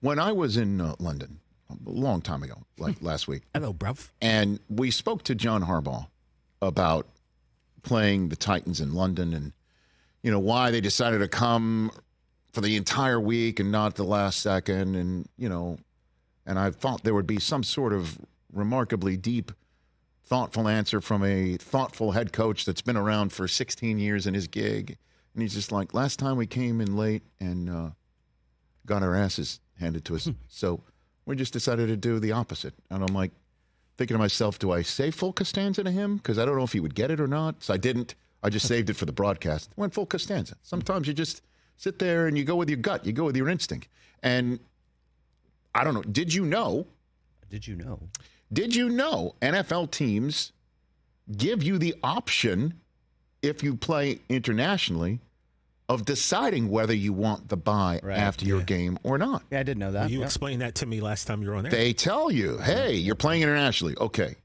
When I was in London a long time ago, like last week. Hello, bruv. And we spoke to John Harbaugh about playing the Titans in London and, why they decided to come for the entire week and not the last second. And, and I thought there would be some sort of remarkably deep, thoughtful answer from a thoughtful head coach that's been around for 16 years in his gig. And he's just like, last time we came in late and got our asses handed to us. So we just decided to do the opposite. And I'm like, thinking to myself, do I say full Costanza to him? Because I don't know if he would get it or not. So I didn't. I just saved it for the broadcast. Went full Costanza. Sometimes you just sit there and you go with your gut. You go with your instinct. And I don't know. Did you know NFL teams give you the option, if you play internationally, of deciding whether you want the bye after your game or not? Yeah, I did know that. Well, you explained that to me last time you were on there. They tell you, hey, you're playing internationally. Okay.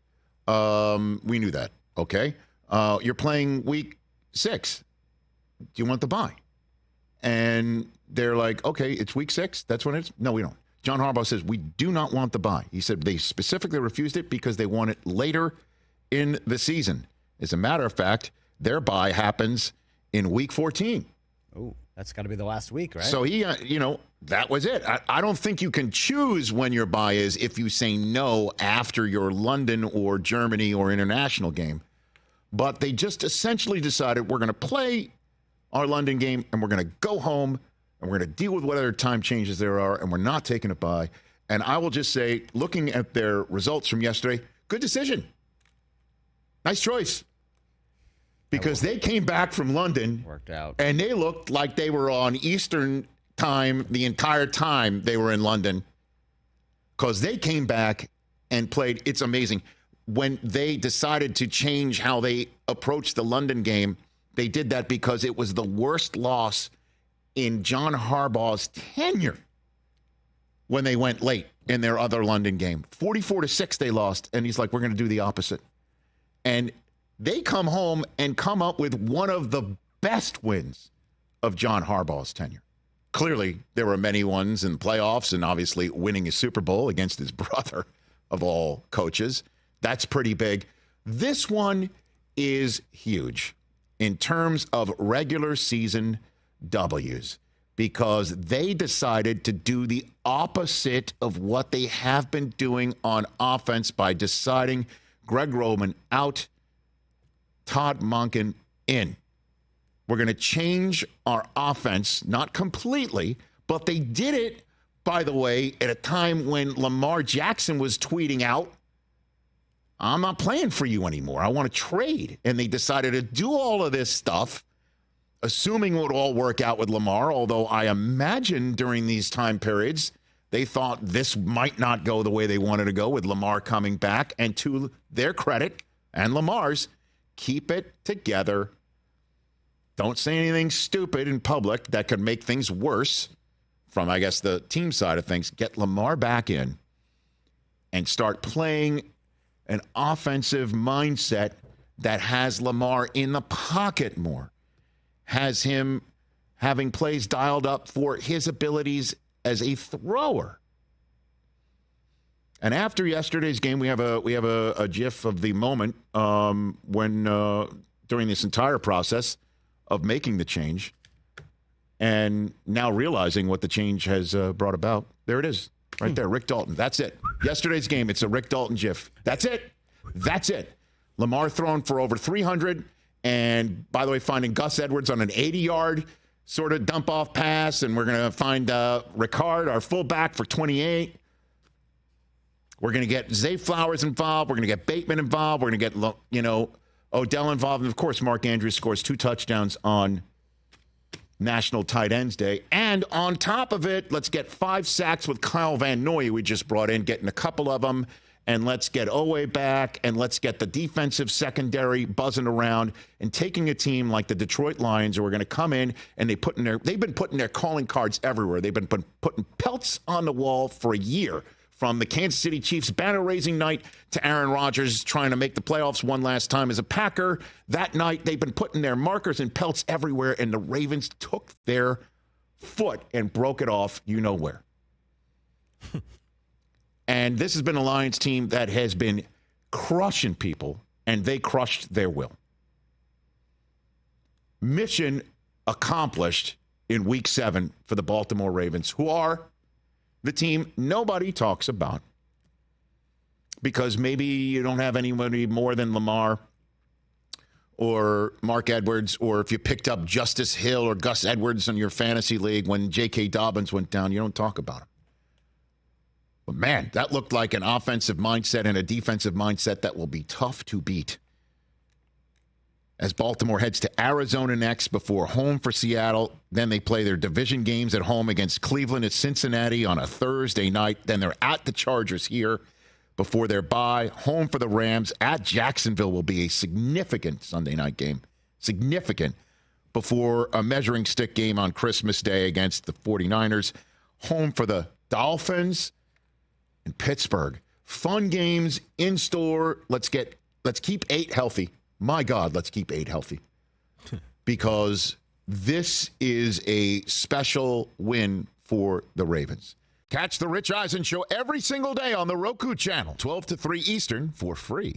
We knew that. Okay. You're playing week 6. Do you want the bye? And they're like, okay, it's week 6. That's when it's. No, we don't. John Harbaugh says, we do not want the bye. He said they specifically refused it because they want it later in the season. As a matter of fact, their bye happens in week 14. Oh, that's got to be the last week, right? So he, that was it. I don't think you can choose when your bye is if you say no after your London or Germany or international game. But they just essentially decided we're going to play our London game and we're going to go home and we're going to deal with whatever time changes there are, and we're not taking a bye. And I will just say, looking at their results from yesterday, good decision. Nice choice. Because they came back from London, worked out, and they looked like they were on Eastern time the entire time they were in London. Because they came back and played. It's amazing. When they decided to change how they approached the London game, they did that because it was the worst loss in John Harbaugh's tenure when they went late in their other London game. 44-6 they lost, and he's like, we're going to do the opposite. And they come home and come up with one of the best wins of John Harbaugh's tenure. Clearly, there were many ones in playoffs and obviously winning a Super Bowl against his brother of all coaches. That's pretty big. This one is huge in terms of regular season W's because they decided to do the opposite of what they have been doing on offense by deciding Greg Roman out, Todd Monken in. We're going to change our offense, not completely, but they did it, by the way, at a time when Lamar Jackson was tweeting out, I'm not playing for you anymore. I want to trade. And they decided to do all of this stuff, assuming it would all work out with Lamar, although I imagine during these time periods, they thought this might not go the way they wanted to go with Lamar coming back. And to their credit, and Lamar's, keep it together. Don't say anything stupid in public that could make things worse from, I guess, the team side of things. Get Lamar back in and start playing an offensive mindset that has Lamar in the pocket more, has him having plays dialed up for his abilities as a thrower. And after yesterday's game, we have a GIF of the moment when during this entire process of making the change and now realizing what the change has brought about. There it is, right there, Rick Dalton. That's it. Yesterday's game, it's a Rick Dalton GIF. That's it. That's it. Lamar throwing for over 300, and by the way, finding Gus Edwards on an 80-yard sort of dump-off pass, and we're going to find Ricard, our fullback, for 28. We're going to get Zay Flowers involved. We're going to get Bateman involved. We're going to get, Odell involved. And, of course, Mark Andrews scores 2 touchdowns on National Tight Ends Day. And on top of it, let's get 5 sacks with Kyle Van Noy, we just brought in, getting a couple of them. And let's get Owe back, and let's get the defensive secondary buzzing around and taking a team like the Detroit Lions who are going to come in and they've been putting their calling cards everywhere. They've been putting pelts on the wall for a year. From the Kansas City Chiefs banner-raising night to Aaron Rodgers trying to make the playoffs one last time as a Packer. That night, they've been putting their markers and pelts everywhere, and the Ravens took their foot and broke it off you know where. And this has been a Lions team that has been crushing people, and they crushed their will. Mission accomplished in Week 7 for the Baltimore Ravens, who are the team nobody talks about because maybe you don't have anybody more than Lamar or Mark Edwards, or if you picked up Justice Hill or Gus Edwards in your fantasy league when J.K. Dobbins went down, you don't talk about him. But, man, that looked like an offensive mindset and a defensive mindset that will be tough to beat. As Baltimore heads to Arizona next before home for Seattle, then they play their division games at home against Cleveland and Cincinnati on a Thursday night. Then they're at the Chargers here before their bye. Home for the Rams at Jacksonville will be a significant Sunday night game. Significant. Before a measuring stick game on Christmas Day against the 49ers. Home for the Dolphins and Pittsburgh. Fun games in store. Let's keep 8 healthy. My God, let's keep 8 healthy. Because this is a special win for the Ravens. Catch the Rich Eisen Show every single day on the Roku channel, 12 to 3 Eastern, for free.